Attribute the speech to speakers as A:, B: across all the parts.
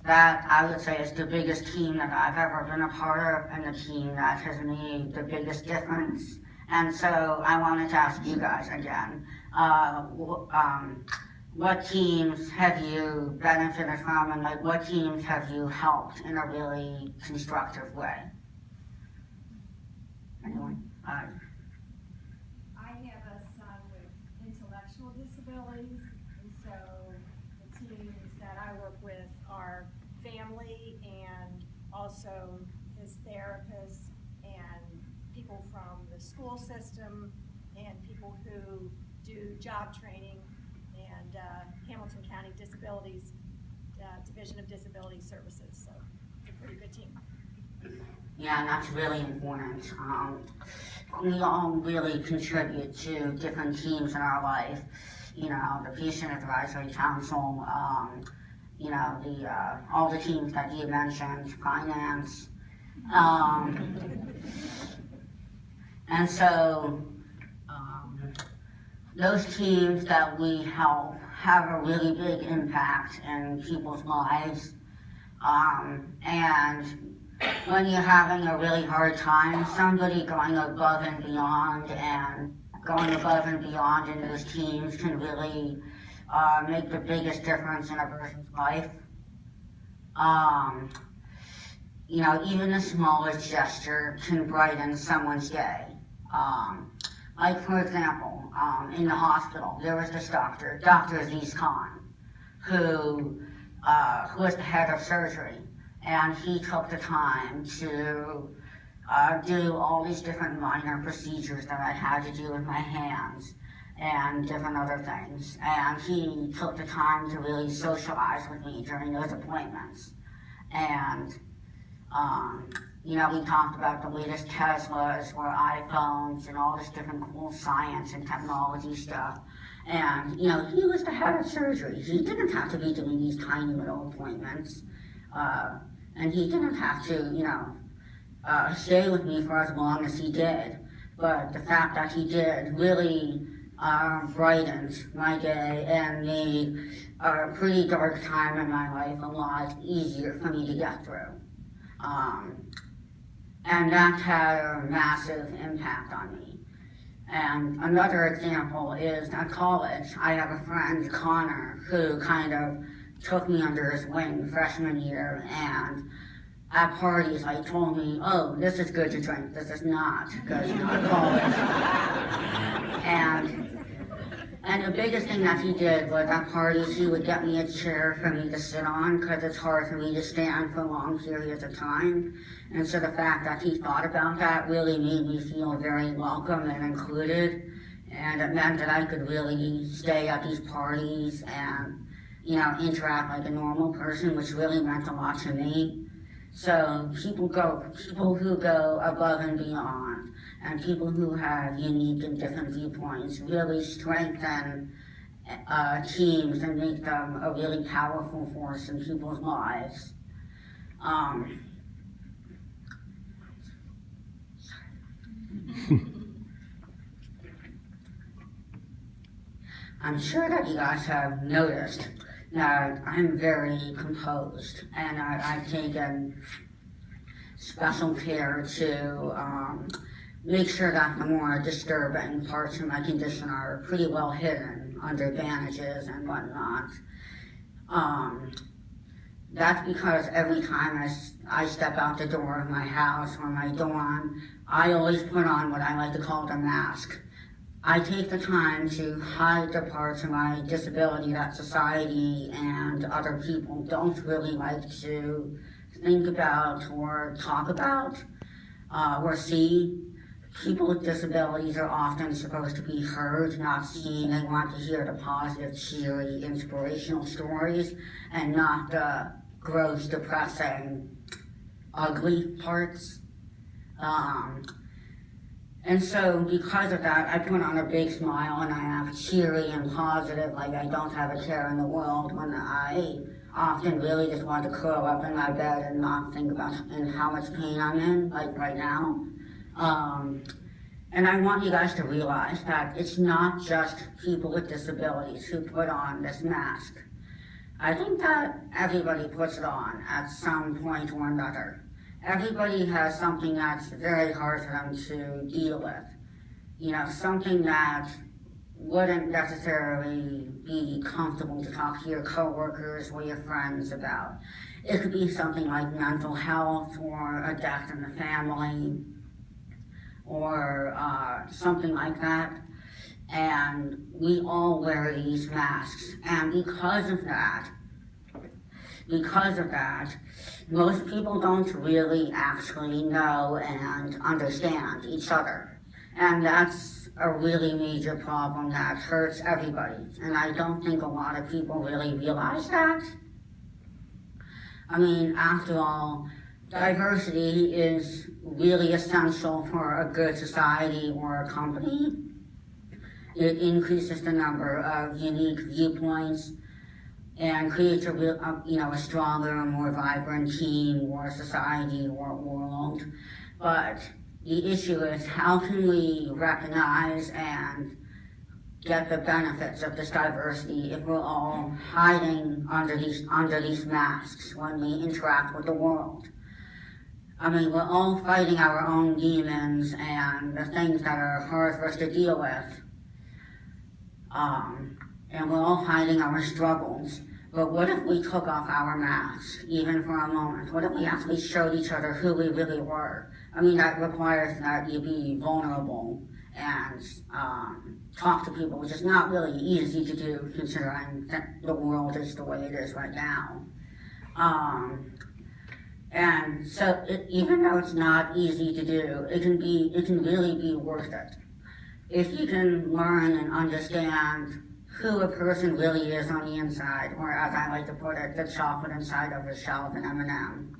A: that I would say is the biggest team that I've ever been a part of, and the team that has made the biggest difference. And so I wanted to ask you guys again, what teams have you benefited from, and like what teams have you helped in a really constructive way? Anyone?
B: I have a son with intellectual disabilities, and so the teams that I work with are family and also his therapists and people from the school system and people who do job training and Hamilton County Disabilities Division of Disability Services. So it's a pretty good team.
A: Yeah, and that's really important. We all really contribute to different teams in our life. You know, the Patient Advisory Council, you know, all the teams that you mentioned, finance. And so those teams that we help have a really big impact in people's lives. And when you're having a really hard time, somebody going above and beyond in those teams can really make the biggest difference in a person's life. You know, even the smallest gesture can brighten someone's day. Like, for example, in the hospital, there was this doctor, Dr. Aziz Khan, who was the head of surgery. And he took the time to do all these different minor procedures that I had to do with my hands and different other things. And he took the time to really socialize with me during those appointments. And, you know, we talked about the latest Teslas or iPhones and all this different cool science and technology stuff. And, you know, he was the head of surgery. He didn't have to be doing these tiny little appointments. And he didn't have to, you know, stay with me for as long as he did. But the fact that he did really brightened my day and made a pretty dark time in my life a lot easier for me to get through. And that had a massive impact on me. And another example is at college, I have a friend, Connor, who kind of took me under his wing freshman year, and at parties like told me, oh, this is good to drink, this is not, because you're not college. And the biggest thing that he did was at parties he would get me a chair for me to sit on, because it's hard for me to stand for long periods of time. And so the fact that he thought about that really made me feel very welcome and included, and it meant that I could really stay at these parties and, you know, interact like a normal person, which really meant a lot to me. So people who go above and beyond, and people who have unique and different viewpoints really strengthen teams and make them a really powerful force in people's lives. I'm sure that you guys have noticed that I'm very composed, and I've taken special care to make sure that the more disturbing parts of my condition are pretty well hidden under bandages and whatnot. That's because every time I step out the door of my house or my dorm, I always put on what I like to call the mask. I take the time to hide the parts of my disability that society and other people don't really like to think about or talk about or see. People with disabilities are often supposed to be heard, not seen. They want to hear the positive, cheery, inspirational stories and not the gross, depressing, ugly parts. And so because of that, I put on a big smile and I act cheery and positive, like I don't have a care in the world, when I often really just want to curl up in my bed and not think about how much pain I'm in, like right now. And I want you guys to realize that it's not just people with disabilities who put on this mask. I think that everybody puts it on at some point or another. Everybody has something that's very hard for them to deal with. Something that wouldn't necessarily be comfortable to talk to your coworkers or your friends about. It could be something like mental health or a death in the family or something like that. And we all wear these masks. And because of that, most people don't really actually know and understand each other. And that's a really major problem that hurts everybody. And I don't think a lot of people really realize that. I mean, after all, diversity is really essential for a good society or a company. It increases the number of unique viewpoints and creates a stronger, more vibrant team or society or world. But the issue is, how can we recognize and get the benefits of this diversity if we're all hiding under these masks when we interact with the world? I mean, we're all fighting our own demons and the things that are hard for us to deal with. And we're all hiding our struggles. But what if we took off our masks, even for a moment? What if we actually showed each other who we really were? I mean, that requires that you be vulnerable and talk to people, which is not really easy to do considering that the world is the way it is right now. And so even though it's not easy to do, it can really be worth it. If you can learn and understand who a person really is on the inside, or as I like to put it, the chocolate inside of a shell of an M&M.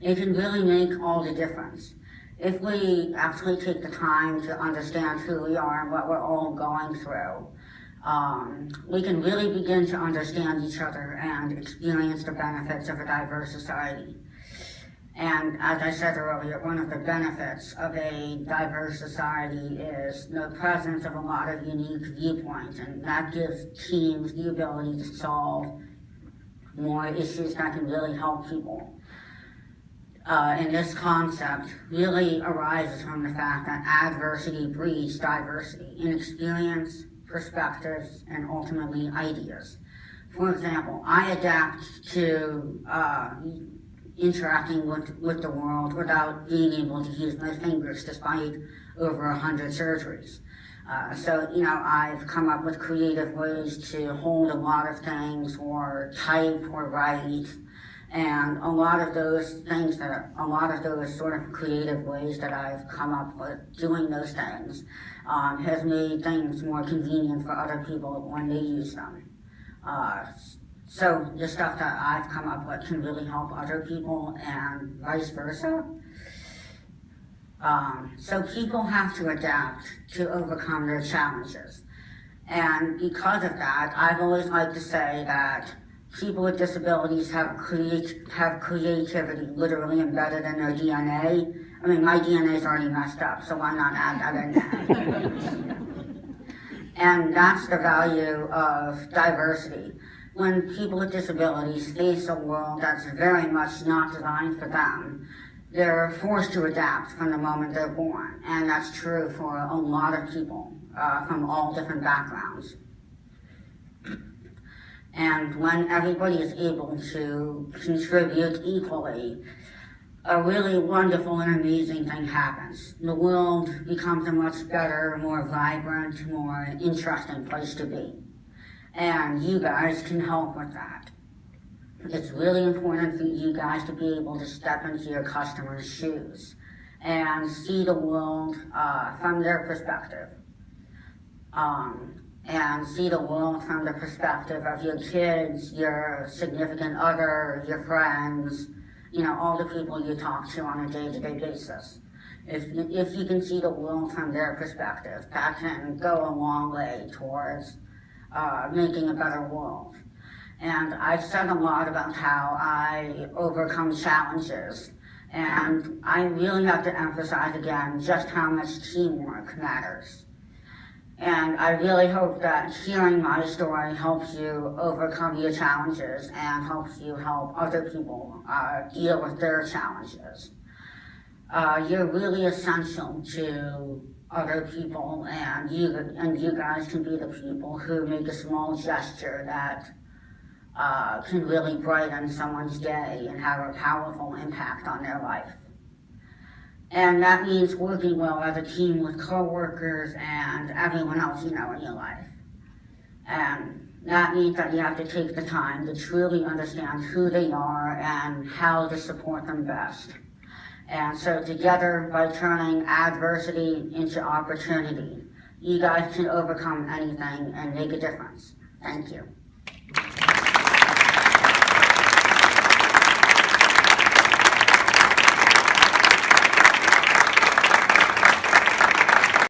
A: It can really make all the difference. If we actually take the time to understand who we are and what we're all going through, we can really begin to understand each other and experience the benefits of a diverse society. And as I said earlier, one of the benefits of a diverse society is the presence of a lot of unique viewpoints, and that gives teams the ability to solve more issues that can really help people. And this concept really arises from the fact that adversity breeds diversity in experience, perspectives, and ultimately ideas. For example, I adapt to interacting with the world without being able to use my fingers despite over 100 surgeries. So I've come up with creative ways to hold a lot of things or type or write, and a lot of those sort of creative ways that I've come up with doing those things has made things more convenient for other people when they use them. So the stuff that I've come up with can really help other people and vice versa. So people have to adapt to overcome their challenges. And because of that, I've always liked to say that people with disabilities have creativity literally embedded in their DNA. I mean, my DNA is already messed up, so why not add that in there? And that's the value of diversity. When people with disabilities face a world that's very much not designed for them, they're forced to adapt from the moment they're born. And that's true for a lot of people from all different backgrounds. And when everybody is able to contribute equally, a really wonderful and amazing thing happens. The world becomes a much better, more vibrant, more interesting place to be. And you guys can help with that. It's really important for you guys to be able to step into your customers' shoes and see the world from their perspective. And see the world from the perspective of your kids, your significant other, your friends, all the people you talk to on a day-to-day basis. If you can see the world from their perspective, that can go a long way towards making a better world. And I've said a lot about how I overcome challenges, and I really have to emphasize again just how much teamwork matters. And I really hope that hearing my story helps you overcome your challenges and helps you help other people deal with their challenges. You're really essential to other people, and you guys can be the people who make a small gesture that can really brighten someone's day and have a powerful impact on their life. And that means working well as a team with coworkers and everyone else you know in your life. And that means that you have to take the time to truly understand who they are and how to support them best. And so together, by turning adversity into opportunity, you guys can overcome anything and make a difference. Thank you.